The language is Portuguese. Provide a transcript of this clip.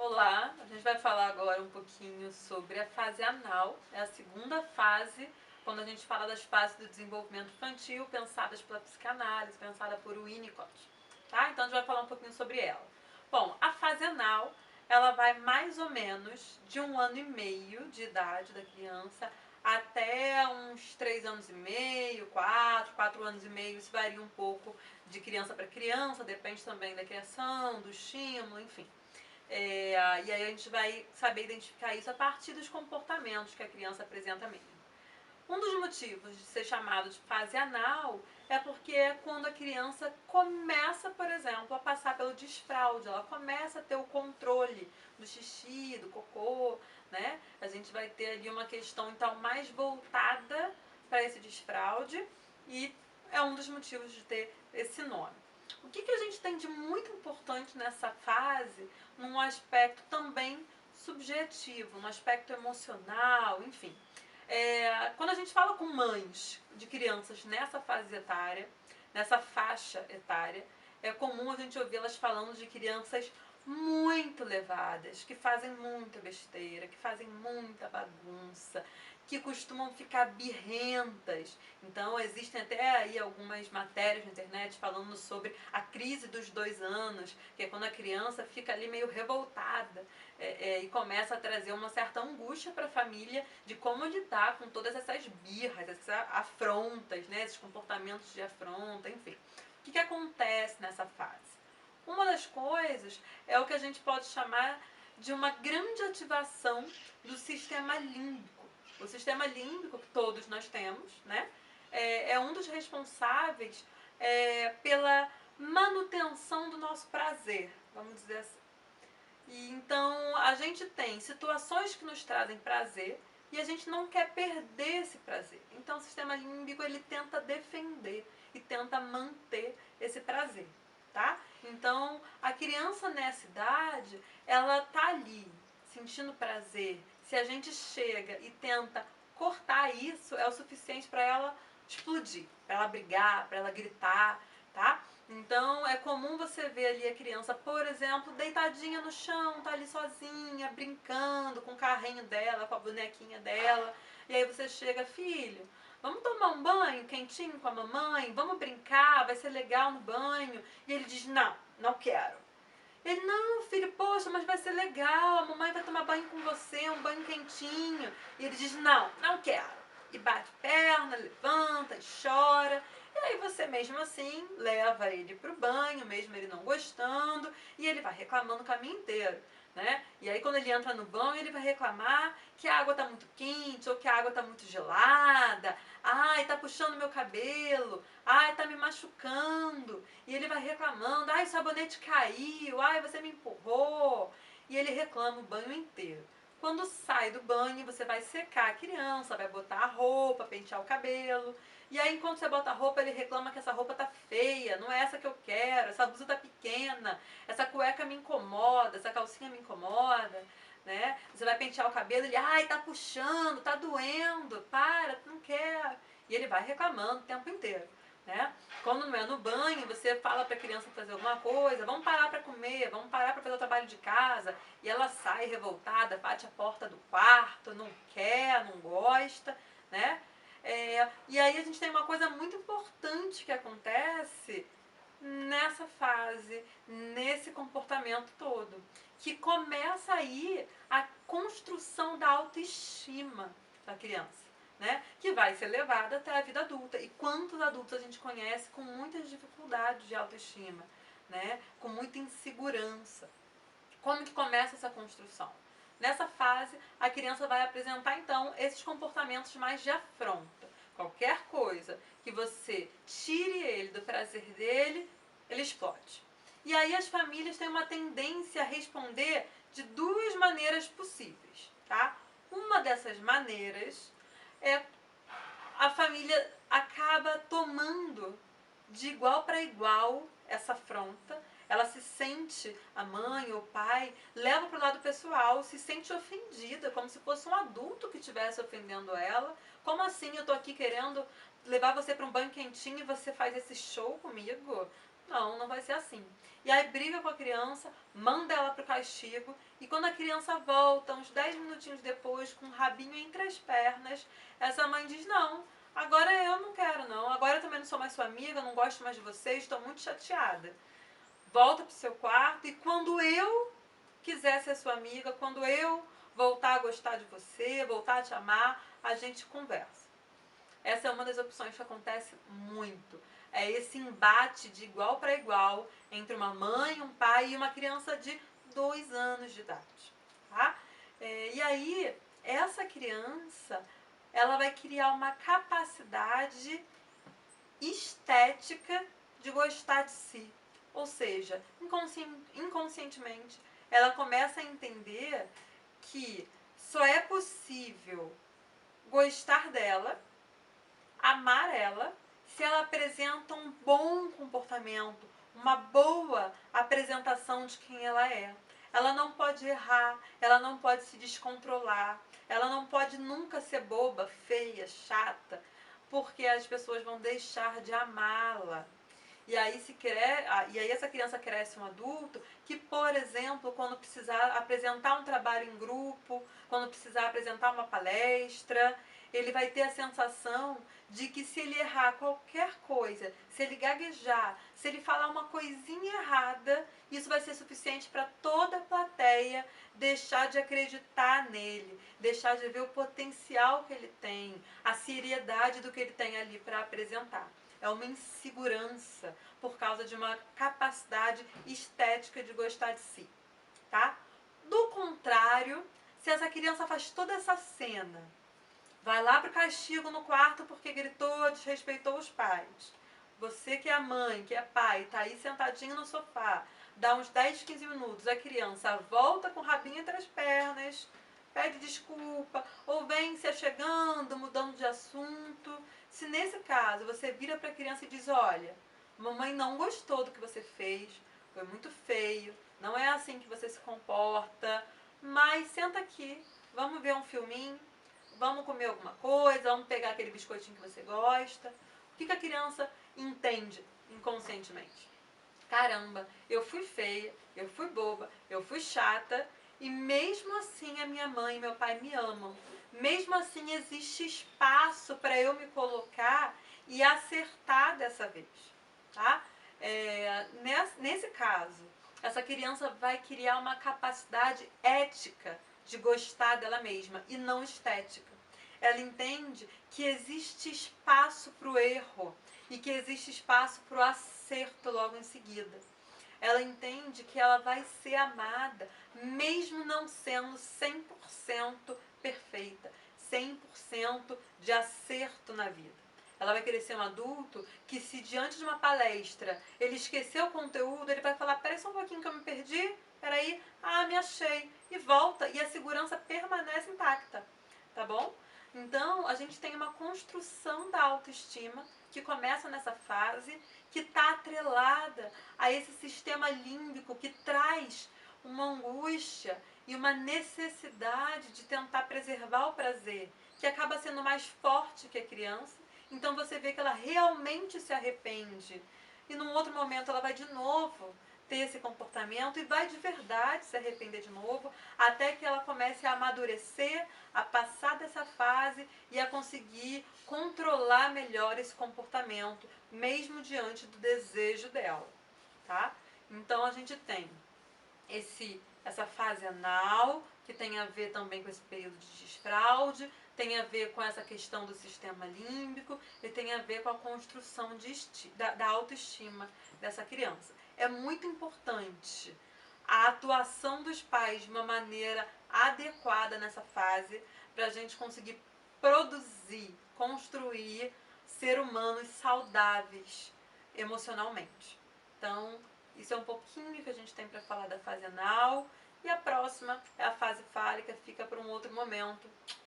Olá, a gente vai falar agora um pouquinho sobre a fase anal, é a segunda fase, quando a gente fala das fases do desenvolvimento infantil, pensadas pela psicanálise, pensada por Winnicott, tá? Então a gente vai falar um pouquinho sobre ela. Bom, a fase anal, ela vai mais ou menos de 1 ano e meio de idade da criança até uns 3 anos e meio, 4 anos e meio, isso varia um pouco de criança para criança, depende também da criação, do estímulo, enfim. E aí a gente vai saber identificar isso a partir dos comportamentos que a criança apresenta mesmo. Um dos motivos de ser chamado de fase anal é porque é quando a criança começa, por exemplo, a passar pelo desfraude, ela começa a ter o controle do xixi, do cocô, né? A gente vai ter ali uma questão então mais voltada para esse desfraude e é um dos motivos de ter esse nome. O que a gente tem de muito importante nessa fase, num aspecto também subjetivo, num aspecto emocional, enfim. Quando a gente fala com mães de crianças nessa fase etária, nessa faixa etária, é comum a gente ouvi-las falando de crianças muito levadas, que fazem muita besteira, que fazem muita bagunça, que costumam ficar birrentas. Então existem até aí algumas matérias na internet falando sobre a crise dos 2 anos, que é quando a criança fica ali meio revoltada e começa a trazer uma certa angústia para a família de como lidar com todas essas birras, essas afrontas, né, esses comportamentos de afronta, enfim. O que acontece nessa fase? Uma das coisas é o que a gente pode chamar de uma grande ativação do sistema límbico. O sistema límbico que todos nós temos, né, é um dos responsáveis pela manutenção do nosso prazer, vamos dizer assim. E então a gente tem situações que nos trazem prazer e a gente não quer perder esse prazer. Então o sistema límbico ele tenta defender e tenta manter esse prazer, tá? Então a criança nessa idade, ela tá ali sentindo prazer. Se a gente chega e tenta cortar isso, é o suficiente para ela explodir, para ela brigar, para ela gritar, tá? Então é comum você ver ali a criança, por exemplo, deitadinha no chão, tá ali sozinha, brincando com o carrinho dela, com a bonequinha dela. E aí você chega, filho, vamos tomar um banho quentinho com a mamãe? Vamos brincar, vai ser legal no banho. E ele diz, não, não quero. Ele, não, filho, poxa, mas vai ser legal, a mamãe vai tomar banho com você, um banho quentinho. E ele diz, não, não quero. E bate perna, levanta e chora. E aí você mesmo assim leva ele pro banho, mesmo ele não gostando, e ele vai reclamando o caminho inteiro. Né? E aí quando ele entra no banho, ele vai reclamar que a água está muito quente ou que a água está muito gelada. Ai, está puxando meu cabelo. Ai, está me machucando. E ele vai reclamando. Ai, o sabonete caiu. Ai, você me empurrou. E ele reclama o banho inteiro. Quando sai do banho, você vai secar a criança, vai botar a roupa, pentear o cabelo. E aí, enquanto você bota a roupa, ele reclama que essa roupa tá feia, não é essa que eu quero, essa blusa tá pequena, essa cueca me incomoda, essa calcinha me incomoda, né? Você vai pentear o cabelo, ele, ai, tá puxando, tá doendo, para, não quero. E ele vai reclamando o tempo inteiro, né? Quando não é no banho, você fala pra criança fazer alguma coisa, vamos parar pra comer, vamos parar pra fazer o trabalho de casa, e ela sai revoltada, bate a porta do quarto, não quer, não gosta, né? E aí a gente tem uma coisa muito importante que acontece nessa fase, nesse comportamento todo, que começa aí a construção da autoestima da criança, né? Que vai ser levada até a vida adulta. E quantos adultos a gente conhece com muitas dificuldades de autoestima, né? Com muita insegurança. Como que começa essa construção? Nessa fase, a criança vai apresentar então esses comportamentos mais de afronta. Qualquer coisa que você tire ele do prazer dele, ele explode. E aí as famílias têm uma tendência a responder de duas maneiras possíveis, tá? Uma dessas maneiras é a família acaba tomando de igual para igual essa afronta, ela se sente, a mãe ou o pai, leva para o lado pessoal, se sente ofendida, como se fosse um adulto que estivesse ofendendo ela. Como assim eu tô aqui querendo levar você para um banho quentinho e você faz esse show comigo? Não, não vai ser assim. E aí briga com a criança, manda ela pro castigo, e quando a criança volta, uns 10 minutinhos depois, com o rabinho entre as pernas, essa mãe diz, não, agora eu não quero não, agora eu também não sou mais sua amiga, não gosto mais de você, estou muito chateada. Volta pro seu quarto, e quando eu quiser ser sua amiga, quando eu voltar a gostar de você, voltar a te amar, a gente conversa. Essa é uma das opções que acontece muito. É esse embate de igual para igual entre uma mãe, um pai e uma criança de 2 anos de idade. Tá? E aí, essa criança, ela vai criar uma capacidade estética de gostar de si. Ou seja, inconscientemente, ela começa a entender que só é possível gostar dela, amar ela, se ela apresenta um bom comportamento, uma boa apresentação de quem ela é. Ela não pode errar, ela não pode se descontrolar, ela não pode nunca ser boba, feia, chata, porque as pessoas vão deixar de amá-la. E aí, e aí essa criança cresce um adulto que, por exemplo, quando precisar apresentar um trabalho em grupo, quando precisar apresentar uma palestra, ele vai ter a sensação de que se ele errar qualquer coisa, se ele gaguejar, se ele falar uma coisinha errada, isso vai ser suficiente para toda a plateia deixar de acreditar nele, deixar de ver o potencial que ele tem, a seriedade do que ele tem ali para apresentar. É uma insegurança por causa de uma capacidade estética de gostar de si, tá? Do contrário, se essa criança faz toda essa cena, vai lá pro castigo no quarto porque gritou, desrespeitou os pais. Você que é mãe, que é pai, tá aí sentadinho no sofá, dá uns 10, 15 minutos, a criança volta com o rabinho entre as pernas, pede desculpa, ou vem se achegando, mudando de assunto. Se nesse caso você vira para a criança e diz, olha, mamãe não gostou do que você fez, foi muito feio, não é assim que você se comporta, mas senta aqui, vamos ver um filminho, vamos comer alguma coisa, vamos pegar aquele biscoitinho que você gosta. O que a criança entende inconscientemente? Caramba, eu fui feia, eu fui boba, eu fui chata e mesmo assim a minha mãe e meu pai me amam. Mesmo assim existe espaço para eu me colocar e acertar dessa vez, tá? Nesse caso, essa criança vai criar uma capacidade ética de gostar dela mesma e não estética. Ela entende que existe espaço para o erro e que existe espaço para o acerto logo em seguida. Ela entende que ela vai ser amada mesmo não sendo 100% perfeita, 100% de acerto na vida. Ela vai querer ser um adulto que, se diante de uma palestra ele esqueceu o conteúdo, ele vai falar, peraí só um pouquinho que eu me perdi, peraí, me achei, e volta, e a segurança permanece intacta, tá bom? Então, a gente tem uma construção da autoestima que começa nessa fase, que está atrelada a esse sistema límbico que traz uma angústia e uma necessidade de tentar preservar o prazer, que acaba sendo mais forte que a criança. Então você vê que ela realmente se arrepende. E num outro momento ela vai de novo ter esse comportamento e vai de verdade se arrepender de novo, até que ela comece a amadurecer, a passar dessa fase e a conseguir controlar melhor esse comportamento, mesmo diante do desejo dela, tá? Então a gente tem essa fase anal, que tem a ver também com esse período de desfraude, tem a ver com essa questão do sistema límbico e tem a ver com a construção da autoestima dessa criança. É muito importante a atuação dos pais de uma maneira adequada nessa fase para a gente conseguir produzir, construir seres humanos saudáveis emocionalmente. Então, isso é um pouquinho que a gente tem para falar da fase anal. E a próxima é a fase fálica, fica para um outro momento.